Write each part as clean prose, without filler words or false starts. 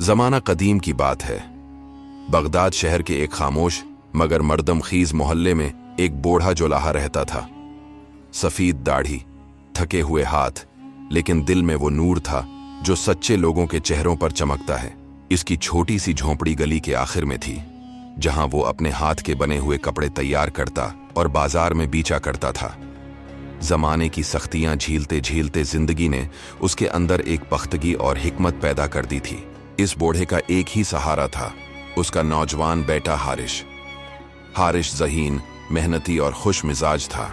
जमाना कदीम की बात है। बगदाद शहर के एक खामोश मगर मर्दमखीज मोहल्ले में एक बूढ़ा जोलाहा रहता था। सफेद दाढ़ी, थके हुए हाथ, लेकिन दिल में वो नूर था जो सच्चे लोगों के चेहरों पर चमकता है। इसकी छोटी सी झोंपड़ी गली के आखिर में थी, जहां वो अपने हाथ के बने हुए कपड़े तैयार करता और बाजार में बेचा करता था। जमाने की सख्तियां झीलते झीलते जिंदगी ने उसके अंदर एक पख्तगी और हिकमत पैदा कर दी थी। इस बूढ़े का एक ही सहारा था, उसका नौजवान बेटा हारिश। हारिश ज़हीन, मेहनती और खुश मिजाज था।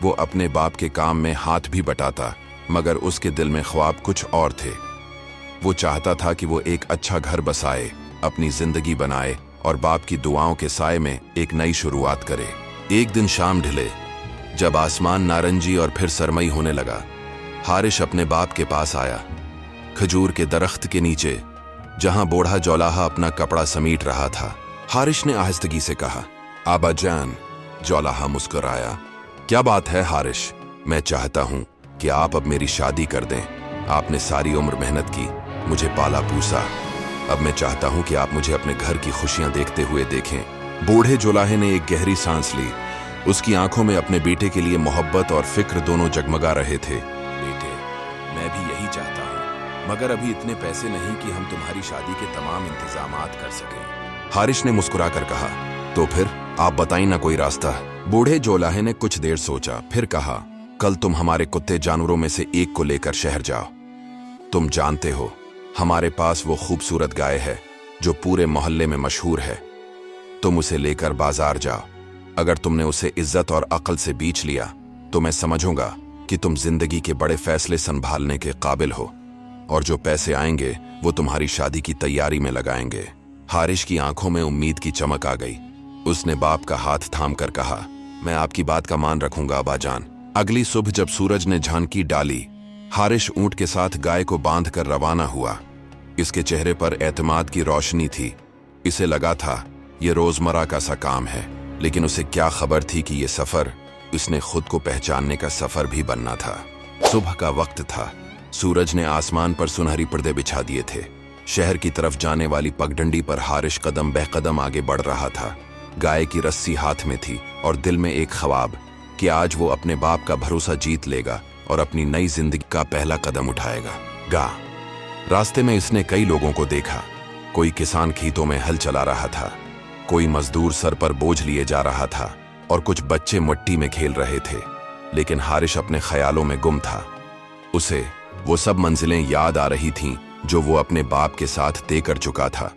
वो अपने बाप के काम में हाथ भी बटाता, मगर उसके दिल में ख्वाब कुछ और थे। वो चाहता था कि वो एक अच्छा घर बसाए, अपनी जिंदगी बनाए और बाप की दुआओं के साए में एक नई शुरुआत करे। एक दिन शाम ढले, जब आसमान नारंगी और फिर सरमई होने लगा, हारिश अपने बाप के पास आया। खजूर के दरख्त के नीचे, जहां बूढ़ा जोलाहा अपना कपड़ा समीट रहा था, हारिश ने आहिस्तगी से कहा, आबा जान। जोलाहा मुस्कुराया। क्या बात है हारिश? मैं चाहता हूं कि आप अब मेरी शादी कर दें। आपने सारी उम्र मेहनत की, मुझे पाला पूसा। अब मैं चाहता हूं कि आप मुझे अपने घर की खुशियां देखते हुए देखें। बूढ़े जोलाहे ने एक गहरी सांस ली। उसकी आंखों में अपने बेटे के लिए मोहब्बत और फिक्र दोनों जगमगा रहे थे। बेटे, मैं भी यही चाहता हूं, मगर अभी इतने पैसे नहीं कि हम तुम्हारी शादी के तमाम इंतजामात कर सकें। हारिश ने मुस्कुराकर कहा, तो फिर आप बताइए ना कोई रास्ता। बूढ़े जोलाहे ने कुछ देर सोचा, फिर कहा, कल तुम हमारे कुत्ते जानवरों में से एक को लेकर शहर जाओ। तुम जानते हो, हमारे पास वो खूबसूरत गाय है जो पूरे मोहल्ले में मशहूर है। तुम उसे लेकर बाजार जाओ। अगर तुमने उसे इज्जत और अक्ल से बीच लिया तो मैं समझूंगा कि तुम जिंदगी के बड़े फैसले संभालने के काबिल हो, और जो पैसे आएंगे वो तुम्हारी शादी की तैयारी में लगाएंगे। हारिश की आंखों में उम्मीद की चमक आ गई। उसने बाप का हाथ थाम कर कहा, मैं आपकी बात का मान रखूंगा अब्बाजान। अगली सुबह जब सूरज ने झांकी डाली, हारिश ऊंट के साथ गाय को बांध कर रवाना हुआ। इसके चेहरे पर एतमाद की रोशनी थी। इसे लगा था ये रोजमर्रा का सा काम है, लेकिन उसे क्या खबर थी कि ये सफर उसने खुद को पहचानने का सफर भी बनना था। सुबह का वक्त था। सूरज ने आसमान पर सुनहरी पर्दे बिछा दिए थे। शहर की तरफ जाने वाली पगडंडी पर हारिश कदम बह कदम आगे बढ़ रहा था। गाय की रस्सी हाथ में थी और दिल में एक ख्वाब कि आज वो अपने बाप का भरोसा जीत लेगा और अपनी नई जिंदगी का पहला कदम उठाएगा। रास्ते में इसने कई लोगों को देखा। कोई किसान खेतों में हल चला रहा था, कोई मजदूर सर पर बोझ लिए जा रहा था और कुछ बच्चे मिट्टी में खेल रहे थे। लेकिन हारिश अपने ख्यालों में गुम था। उसे वो सब मंजिलें याद आ रही थीं जो वो अपने बाप के साथ तय कर चुका था।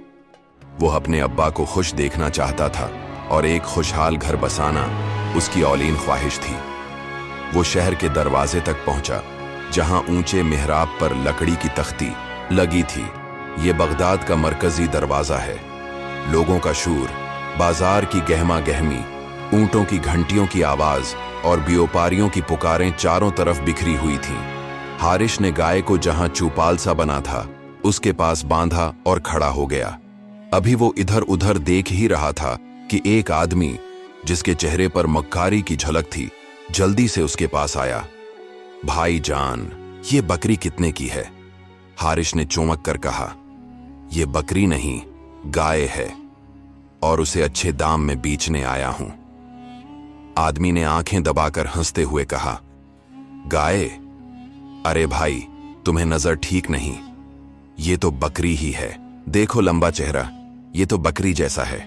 वो अपने अब्बा को खुश देखना चाहता था और एक खुशहाल घर बसाना उसकी औलीन ख्वाहिश थी। वो शहर के दरवाजे तक पहुंचा, जहां ऊंचे मिहराब पर लकड़ी की तख्ती लगी थी। ये बगदाद का मरकजी दरवाजा है। लोगों का शूर, बाजार की गहमा गहमी, ऊंटों की घंटियों की आवाज और व्यापारियों की पुकारें चारों तरफ बिखरी हुई थीं। हारिश ने गाय को जहां चौपाल सा बना था उसके पास बांधा और खड़ा हो गया। अभी वो इधर उधर देख ही रहा था कि एक आदमी, जिसके चेहरे पर मक्कारी की झलक थी, जल्दी से उसके पास आया। भाई जान, ये बकरी कितने की है? हारिश ने चौंक कर कहा, ये बकरी नहीं, गाय है, और उसे अच्छे दाम में बेचने आया हूं। आदमी ने आंखें दबाकर हंसते हुए कहा, गाय? अरे भाई, तुम्हें नजर ठीक नहीं, ये तो बकरी ही है। देखो लंबा चेहरा, ये तो बकरी जैसा है।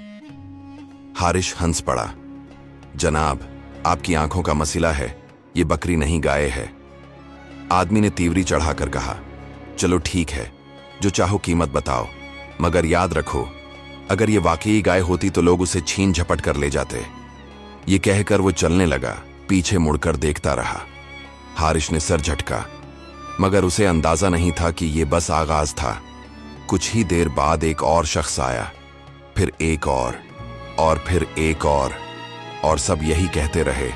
हारिश हंस पड़ा। जनाब, आपकी आंखों का मसला है, ये बकरी नहीं गाय है। आदमी ने तीवरी चढ़ाकर कहा, चलो ठीक है, जो चाहो कीमत बताओ, मगर याद रखो, अगर ये वाकई गाय होती तो लोग उसे छीन झपट कर ले जाते। ये कहकर वो चलने लगा, पीछे मुड़कर देखता रहा। हारिश ने सर झटका, मगर उसे अंदाजा नहीं था कि ये बस आगाज था। कुछ ही देर बाद एक और शख्स आया, फिर एक और फिर एक और सब यही कहते रहे,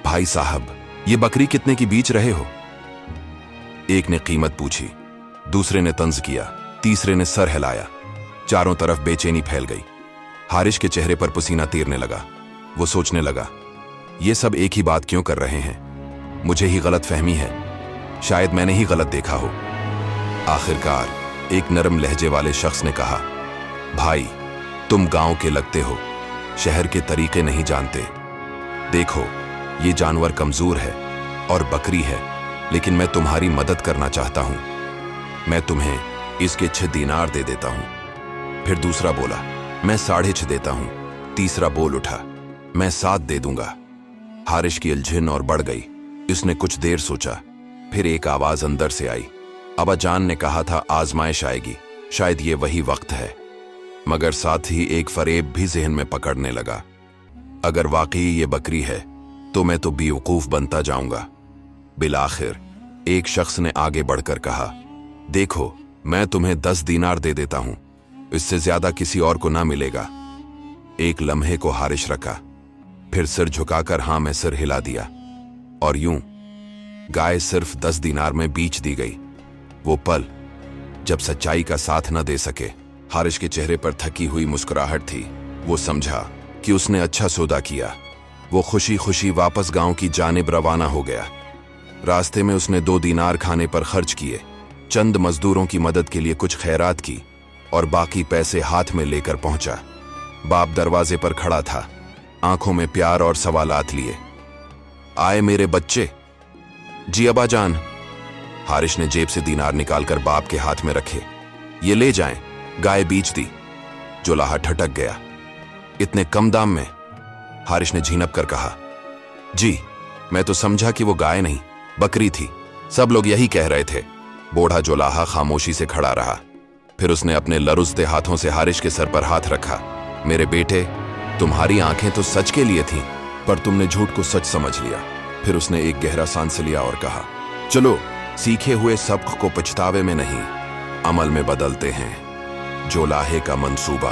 भाई साहब, ये बकरी कितने की बेच रहे हो? एक ने कीमत पूछी, दूसरे ने तंज किया, तीसरे ने सर हिलाया। चारों तरफ बेचैनी फैल गई। हारिश के चेहरे पर पसीना तैरने लगा। वो सोचने लगा, ये सब एक ही बात क्यों कर रहे हैं? मुझे ही गलत फहमी है, शायद मैंने ही गलत देखा हो। आखिरकार एक नरम लहजे वाले शख्स ने कहा, भाई, तुम गांव के लगते हो, शहर के तरीके नहीं जानते। देखो, ये जानवर कमजोर है और बकरी है, लेकिन मैं तुम्हारी मदद करना चाहता हूं। मैं तुम्हें इसके 6 दीनार दे देता हूं। फिर दूसरा बोला, मैं 6.5 देता हूं। तीसरा बोल उठा, मैं 7 दे दूंगा। हारिश की उलझन और बढ़ गई। उसने कुछ देर सोचा, फिर एक आवाज अंदर से आई। अब्बा जान ने कहा था आजमाइश आएगी, शायद ये वही वक्त है। मगर साथ ही एक फरेब भी जहन में पकड़ने लगा। अगर वाकई ये बकरी है तो मैं तो बेवकूफ बनता जाऊंगा। बिलाखिर एक शख्स ने आगे बढ़कर कहा, देखो, मैं तुम्हें 10 दीनार दे देता हूं, इससे ज्यादा किसी और को ना मिलेगा। एक लम्हे को हारिश रखा, फिर सिर झुकाकर हां में सिर हिला दिया, और यूं गाय सिर्फ 10 दीनार में बेच दी गई। वो पल जब सच्चाई का साथ न दे सके। हारिश के चेहरे पर थकी हुई मुस्कुराहट थी। वो समझा कि उसने अच्छा सौदा किया। वो खुशी खुशी वापस गांव की जानिब रवाना हो गया। रास्ते में उसने 2 दीनार खाने पर खर्च किए, चंद मजदूरों की मदद के लिए कुछ खैरात की, और बाकी पैसे हाथ में लेकर पहुंचा। बाप दरवाजे पर खड़ा था, आंखों में प्यार और सवालात लिए। आए मेरे बच्चे? जी अब्बा जान। हारिश ने जेब से दीनार निकालकर बाप के हाथ में रखे। ये ले जाएं, गाय बेच दी। जोलाहा ठटक गया। इतने कम दाम में? हारिश ने झीनप कर कहा, जी, मैं तो समझा कि वो गाय नहीं, बकरी थी। सब लोग यही कह रहे थे। बूढ़ा जोलाहा खामोशी से खड़ा रहा। फिर उसने अपने लरुजते हाथों से हारिश के सर पर हाथ रखा। मेरे बेटे, तुम्हारी आंखें तो सच के लिए थीं, पर तुमने झूठ को सच समझ लिया। फिर उसने एक गहरा सांस लिया और कहा, चलो, सीखे हुए सबक को पछतावे में नहीं, अमल में बदलते हैं। जोलाहे का मंसूबा।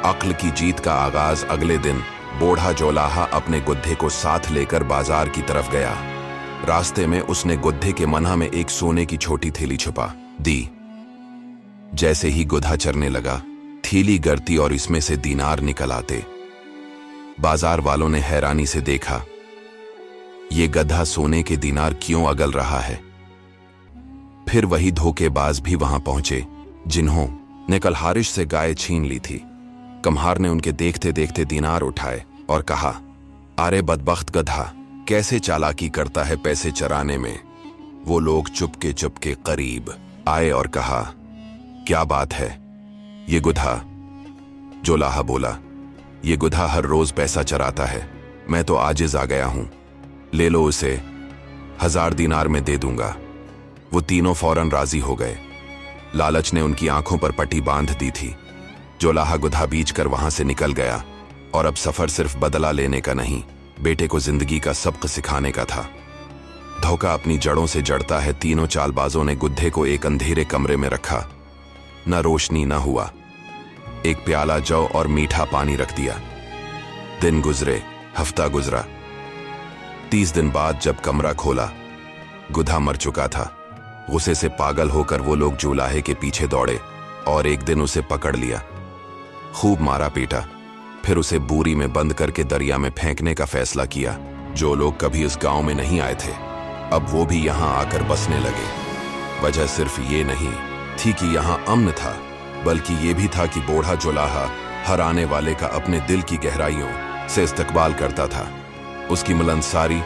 अक्ल की जीत का आगाज अगले दिन बूढ़ा जोलाहा अपने गुद्धे को साथ लेकर बाजार की तरफ गया। रास्ते में उसने गुद्धे के मन्हा में एक सोने की छोटी थैली छुपा दी। जैसे ही गुधा चरने लगा, थैली गिरती और इसमें से दीनार निकल आते। बाजार वालों ने हैरानी से देखा, ये गधा सोने के दीनार क्यों अगल रहा है? फिर वही धोखेबाज भी वहां पहुंचे जिन्होंने कल हारिश से गाय छीन ली थी। कम्हार ने उनके देखते देखते दीनार उठाए और कहा, अरे बदबख्त गधा, कैसे चालाकी करता है पैसे चराने में। वो लोग चुपके चुपके करीब आए और कहा, क्या बात है? ये गुधा। जोलाहा बोला, ये गुधा हर रोज पैसा चराता है, मैं तो आजिज आ गया हूं। ले लो उसे, 1000 दीनार में दे दूंगा। वो तीनों फौरन राजी हो गए। लालच ने उनकी आंखों पर पट्टी बांध दी थी। जोलाहा गुधा बीच कर वहां से निकल गया, और अब सफर सिर्फ बदला लेने का नहीं, बेटे को जिंदगी का सबक सिखाने का था। धोखा अपनी जड़ों से जड़ता है। तीनों चालबाजों ने गुद्धे को एक अंधेरे कमरे में रखा। न रोशनी न हुआ। एक प्याला जौ और मीठा पानी रख दिया। दिन गुजरे, हफ्ता गुजरा। 30 दिन बाद जब कमरा खोला, गुधा मर चुका था। गुस्से से पागल होकर वो लोग जोलाहे के पीछे दौड़े और एक दिन उसे पकड़ लिया। खूब मारा पीटा, फिर उसे बोरी में बंद करके दरिया में फेंकने का फैसला किया। जो लोग कभी इस गांव में नहीं आए थे, अब वो भी यहां आकर बसने लगे। वजह सिर्फ ये नहीं थी कि यहां अमन था, बल्कि ये भी था कि बूढ़ा जोलाहा हर आने वाले का अपने दिल की गहराइयों से इस्तकबाल करता था। उसकी मिलनसारी,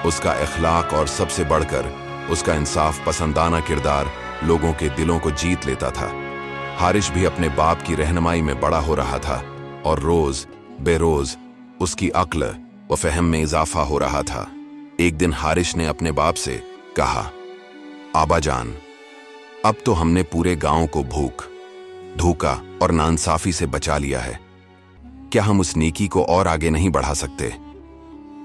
उसका इखलाक और सबसे बढ़कर उसका इंसाफ पसंदाना किरदार लोगों के दिलों को जीत लेता था। हारिश भी अपने बाप की रहनुमाई में बड़ा हो रहा था, और रोज बेरोज उसकी अक्ल व फहम में इजाफा हो रहा था। एक दिन हारिश ने अपने बाप से कहा, आबा जान, अब तो हमने पूरे गांव को भूख, धोखा और नाइंसाफी से बचा लिया है। क्या हम उस नेकी को और आगे नहीं बढ़ा सकते?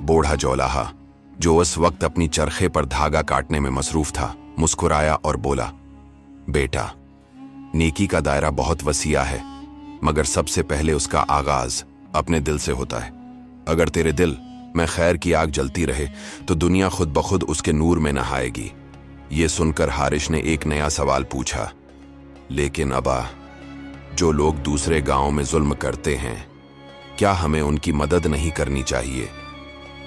बूढ़ा जोलाहा, जो उस वक्त अपनी चरखे पर धागा काटने में मसरूफ था, मुस्कुराया और बोला, बेटा, नेकी का दायरा बहुत वसीया है, मगर सबसे पहले उसका आगाज अपने दिल से होता है। अगर तेरे दिल में खैर की आग जलती रहे तो दुनिया खुद ब खुद उसके नूर में नहाएगी। ये सुनकर हारिश ने एक नया सवाल पूछा, लेकिन अबा, जो लोग दूसरे गांव में जुल्म करते हैं, क्या हमें उनकी मदद नहीं करनी चाहिए?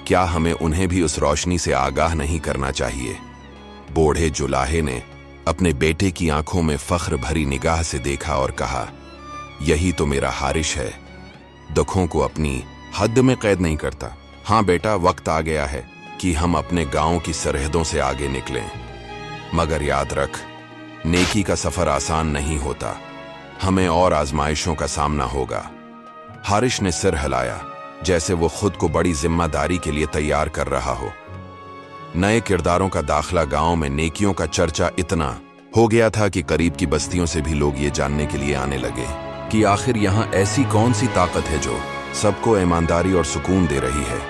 क्या हमें उन्हें भी उस रोशनी से आगाह नहीं करना चाहिए? बूढ़े जोलाहे ने अपने बेटे की आंखों में फख्र भरी निगाह से देखा और कहा, यही तो मेरा हारिश है, दुखों को अपनी हद में कैद नहीं करता। हाँ बेटा, वक्त आ गया है कि हम अपने गांव की सरहदों से आगे निकलें, मगर याद रख, नेकी का सफर आसान नहीं होता, हमें और आजमाइशों का सामना होगा। हारिश ने सिर हिलाया, जैसे वो खुद को बड़ी जिम्मेदारी के लिए तैयार कर रहा हो। नए किरदारों का दाखला गांव में नेकियों का चर्चा इतना हो गया था कि करीब की बस्तियों से भी लोग ये जानने के लिए आने लगे कि आखिर यहाँ ऐसी कौन सी ताकत है जो सबको ईमानदारी और सुकून दे रही है।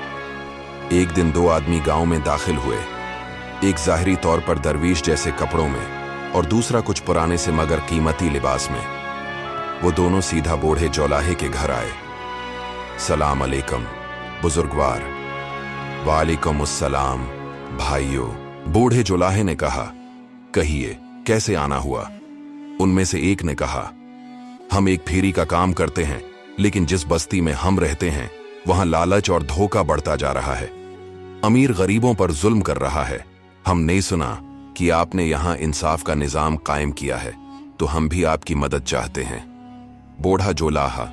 एक दिन दो आदमी गांव में दाखिल हुए, एक ज़ाहिरी तौर पर दरवीश जैसे कपड़ों में और दूसरा कुछ पुराने से मगर कीमती लिबास में। वो दोनों सीधा बूढ़े चौलाहे के घर आए। सलाम अलैकुम बुजुर्गवार। वालेकुम अस्सलाम भाइयों, बूढ़े चौलाहे ने कहा। कहिए, कैसे आना हुआ? उनमें से एक ने कहा, हम एक फेरी का काम करते हैं, लेकिन जिस बस्ती में हम रहते हैं वहां लालच और धोखा बढ़ता जा रहा है। अमीर गरीबों पर जुल्म कर रहा है। हमने सुना कि आपने यहां इंसाफ का निजाम कायम किया है, तो हम भी आपकी मदद चाहते हैं। बूढ़ा जोलाहा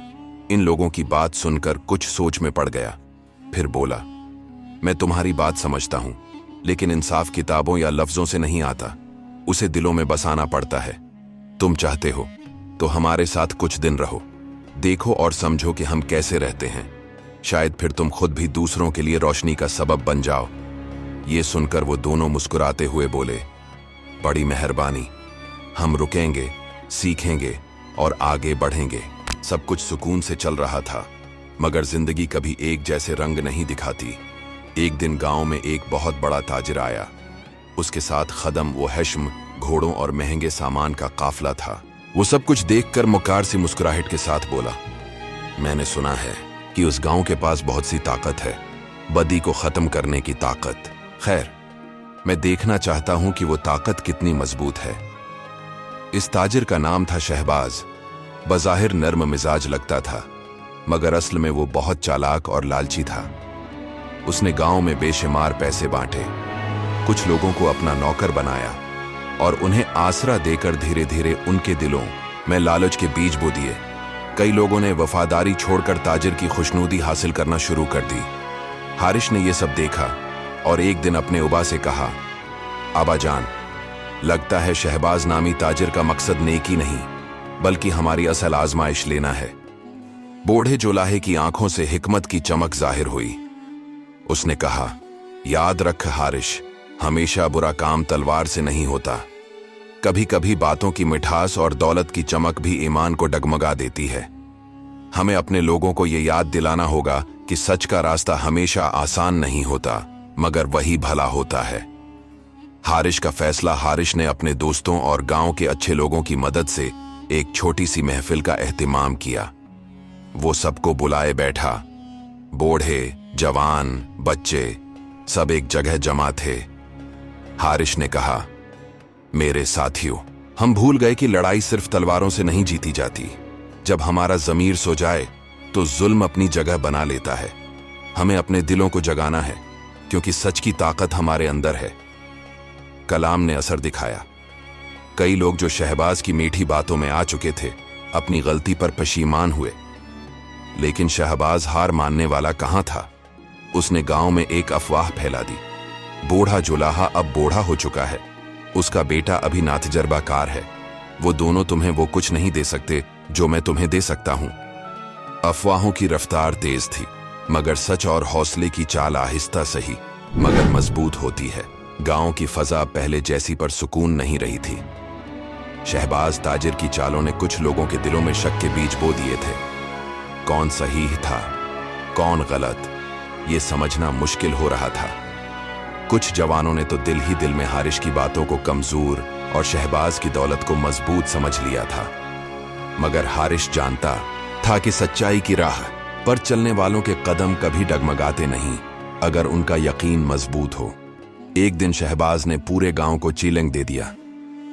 इन लोगों की बात सुनकर कुछ सोच में पड़ गया, फिर बोला, मैं तुम्हारी बात समझता हूं, लेकिन इंसाफ किताबों या लफ्जों से नहीं आता, उसे दिलों में बसाना पड़ता है। तुम चाहते हो तो हमारे साथ कुछ दिन रहो, देखो और समझो कि हम कैसे रहते हैं। शायद फिर तुम खुद भी दूसरों के लिए रोशनी का सबब बन जाओ। ये सुनकर वो दोनों मुस्कुराते हुए बोले, बड़ी मेहरबानी, हम रुकेंगे, सीखेंगे और आगे बढ़ेंगे। सब कुछ सुकून से चल रहा था, मगर जिंदगी कभी एक जैसे रंग नहीं दिखाती। एक दिन गांव में एक बहुत बड़ा ताजिर आया। उसके साथ खदम व हश्म, घोड़ों और महंगे सामान का काफिला था। वो सब कुछ देखकर मुकार सी मुस्कुराहट के साथ बोला, मैंने सुना है कि उस गांव के पास बहुत सी ताकत है, बदी को खत्म करने की ताकत। खैर, मैं देखना चाहता हूं कि वो ताकत कितनी मजबूत है। इस ताजिर का नाम था शहबाज। बज़ाहिर नर्म मिजाज लगता था, मगर असल में वो बहुत चालाक और लालची था। उसने गांव में बेशुमार पैसे बांटे, कुछ लोगों को अपना नौकर बनाया और उन्हें आसरा देकर धीरे धीरे उनके दिलों में लालच के बीज बो दिए। कई लोगों ने वफादारी छोड़कर ताजिर की खुशनुदी हासिल करना शुरू कर दी। हारिश ने यह सब देखा और एक दिन अपने उबा से कहा, आबा जान, लगता है शहबाज नामी ताजिर का मकसद नेकी नहीं, बल्कि हमारी असल आजमाइश लेना है। बूढ़े जोलाहे की आंखों से हिकमत की चमक जाहिर हुई। उसने कहा, याद रख हारिश, हमेशा बुरा काम तलवार से नहीं होता। कभी कभी बातों की मिठास और दौलत की चमक भी ईमान को डगमगा देती है। हमें अपने लोगों को ये याद दिलाना होगा कि सच का रास्ता हमेशा आसान नहीं होता, मगर वही भला होता है। हारिश का फैसला। हारिश ने अपने दोस्तों और गांव के अच्छे लोगों की मदद से एक छोटी सी महफिल का एहतिमाम किया। वो सबको बुलाए बैठा। बूढ़े, जवान, बच्चे सब एक जगह जमा थे। हारिश ने कहा, मेरे साथियों, हम भूल गए कि लड़ाई सिर्फ तलवारों से नहीं जीती जाती। जब हमारा ज़मीर सो जाए तो जुल्म अपनी जगह बना लेता है। हमें अपने दिलों को जगाना है, क्योंकि सच की ताकत हमारे अंदर है। कलाम ने असर दिखाया। कई लोग जो शहबाज की मीठी बातों में आ चुके थे, अपनी गलती पर पशीमान हुए। लेकिन शहबाज हार मानने वाला कहाँ था। उसने गांव में एक अफवाह फैला दी, बूढ़ा जुलाहा अब बूढ़ा हो चुका है, उसका बेटा अभी नातजर्बाकार है, वो दोनों तुम्हें वो कुछ नहीं दे सकते जो मैं तुम्हें दे सकता हूं। अफवाहों की रफ्तार तेज थी, मगर सच और हौसले की चाल आहिस्ता सही मगर मजबूत होती है। गांव की फजा पहले जैसी पर सुकून नहीं रही थी। शहबाज ताजिर की चालों ने कुछ लोगों के दिलों में शक के बीज बो दिए थे। कौन सही था, कौन गलत, ये समझना मुश्किल हो रहा था। कुछ जवानों ने तो दिल ही दिल में हारिश की बातों को कमजोर और शहबाज की दौलत को मजबूत समझ लिया था। मगर हारिश जानता था कि सच्चाई की राह पर चलने वालों के कदम कभी डगमगाते नहीं, अगर उनका यकीन मजबूत हो। एक दिन शहबाज ने पूरे गांव को चैलेंज दे दिया,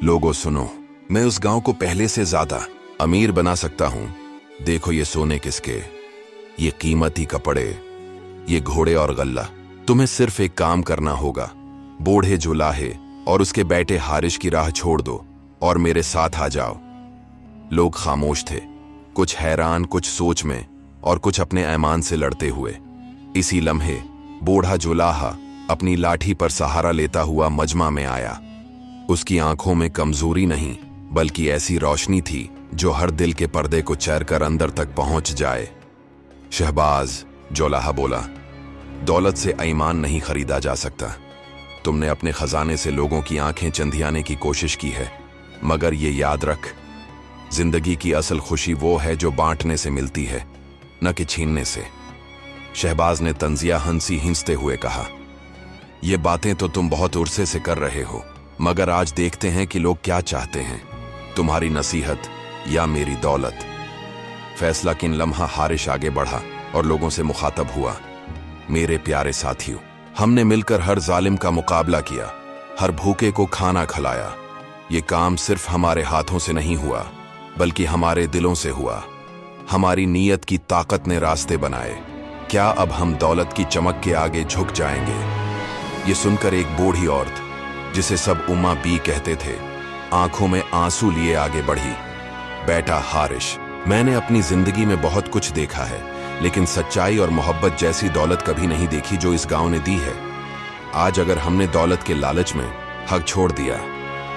लोगों सुनो, मैं उस गांव को पहले से ज्यादा अमीर बना सकता हूं। देखो ये सोने किसके, ये कीमती कपड़े, ये घोड़े और गल्ला। तुम्हें सिर्फ एक काम करना होगा, बूढ़े जुलाहे और उसके बेटे हारिश की राह छोड़ दो और मेरे साथ आ जाओ। लोग खामोश थे, कुछ हैरान, कुछ सोच में और कुछ अपने ऐमान से लड़ते हुए। इसी लम्हे बूढ़ा जुलाहा अपनी लाठी पर सहारा लेता हुआ मजमा में आया। उसकी आंखों में कमजोरी नहीं बल्कि ऐसी रोशनी थी जो हर दिल के पर्दे को चैर कर अंदर तक पहुंच जाए। शहबाज, जोलाहा बोला, दौलत से ईमान नहीं खरीदा जा सकता। तुमने अपने खजाने से लोगों की आंखें चंधियाने की कोशिश की है, मगर ये याद रख, जिंदगी की असल खुशी वो है जो बांटने से मिलती है, न कि छीनने से। शहबाज ने तंजिया हंसी हिंसते हुए कहा, ये बातें तो तुम बहुत उर्से से कर रहे हो, मगर आज देखते हैं कि लोग क्या चाहते हैं, तुम्हारी नसीहत या मेरी दौलत। फैसला किन लम्हा हारिश आगे बढ़ा और लोगों से मुखातब हुआ। मेरे प्यारे साथियों, हमने मिलकर हर जालिम का मुकाबला किया, हर भूखे को खाना खिलाया। ये काम सिर्फ हमारे हाथों से नहीं हुआ बल्कि हमारे दिलों से हुआ। हमारी नीयत की ताकत ने रास्ते बनाए। क्या अब हम दौलत की चमक के आगे झुक जाएंगे? ये सुनकर एक बूढ़ी औरत, जिसे सब उम्मा बी कहते थे, आंखों में आंसू लिए आगे बढ़ी। बेटा हारिश, मैंने अपनी जिंदगी में बहुत कुछ देखा है, लेकिन सच्चाई और मोहब्बत जैसी दौलत कभी नहीं देखी जो इस गांव ने दी है। आज अगर हमने दौलत के लालच में हक छोड़ दिया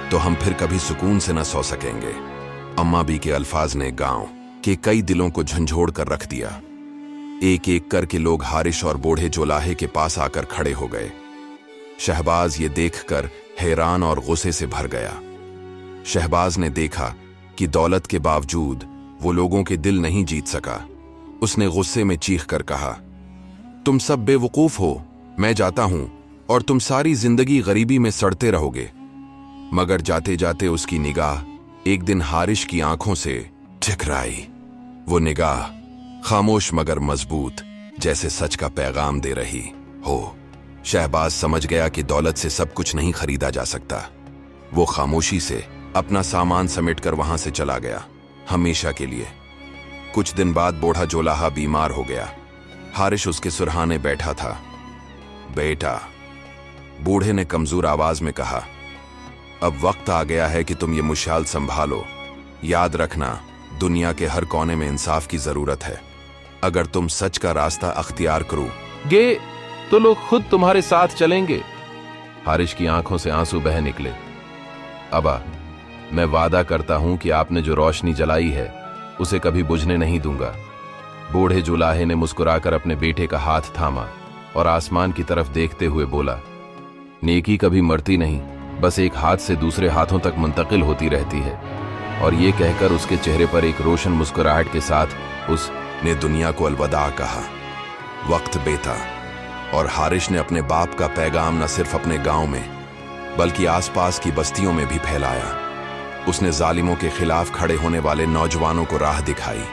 तो हम फिर कभी सुकून से न सो सकेंगे। अम्मा बी के अल्फाज ने गांव के कई दिलों को झंझोड़ कर रख दिया। एक एक करके लोग हारिश और बूढ़े जोलाहे के पास आकर खड़े हो गए। शहबाज ये देखकर हैरान और गुस्से से भर गया। शहबाज ने देखा कि दौलत के बावजूद वो लोगों के दिल नहीं जीत सका। उसने गुस्से में चीख कर कहा, तुम सब बेवकूफ हो, मैं जाता हूं और तुम सारी जिंदगी गरीबी में सड़ते रहोगे। मगर जाते जाते उसकी निगाह एक दिन हारिश की आंखों से टकराई। वो निगाह खामोश मगर मजबूत, जैसे सच का पैगाम दे रही हो। शहबाज समझ गया कि दौलत से सब कुछ नहीं खरीदा जा सकता। वो खामोशी से अपना सामान समेटकर वहां से चला गया, हमेशा के लिए। कुछ दिन बाद बूढ़ा जोलाहा बीमार हो गया। हारिश उसके सुरहाने बैठा था। बेटा, बूढ़े ने कमजोर आवाज में कहा, अब वक्त आ गया है कि तुम ये मुशाल संभालो। याद रखना, दुनिया के हर कोने में इंसाफ की जरूरत है। अगर तुम सच का रास्ता अख्तियार करोगे तो लोग खुद तुम्हारे साथ चलेंगे। हारिश की आंखों से आंसू बह निकले। अबा, मैं वादा करता हूं कि आपने जो रोशनी जलाई है उसे कभी बुझने नहीं दूंगा। बूढ़े जुलाहे ने मुस्कुराकर अपने बेटे का हाथ थामा और आसमान की तरफ देखते हुए बोला, नेकी कभी मरती नहीं, बस एक हाथ से दूसरे हाथों तक मुंतकिल होती रहती है। और ये कहकर उसके चेहरे पर एक रोशन मुस्कुराहट के साथ उसने दुनिया को अलविदा कहा। वक्त बीता और हारिश ने अपने बाप का पैगाम न सिर्फ अपने गांव में बल्कि आसपास की बस्तियों में भी फैलाया। उसने जालिमों के खिलाफ खड़े होने वाले नौजवानों को राह दिखाई,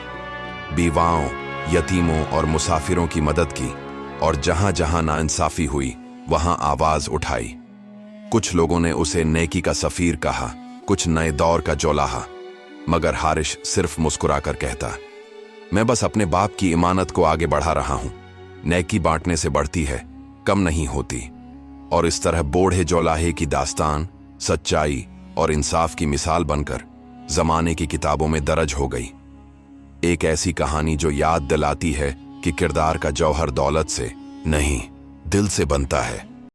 बीवाओं, यतीमों और मुसाफिरों की मदद की, और जहां जहां नाइंसाफी हुई वहां आवाज उठाई। कुछ लोगों ने उसे नेकी का सफीर कहा, कुछ नए दौर का जोलाहा, मगर हारिश सिर्फ मुस्कुराकर कहता, मैं बस अपने बाप की इमानत को आगे बढ़ा रहा हूं। नेकी बांटने से बढ़ती है, कम नहीं होती। और इस तरह बूढ़े जोलाहे की दास्तान सच्चाई और इंसाफ की मिसाल बनकर जमाने की किताबों में दर्ज हो गई। एक ऐसी कहानी जो याद दिलाती है कि किरदार का जौहर दौलत से नहीं, दिल से बनता है।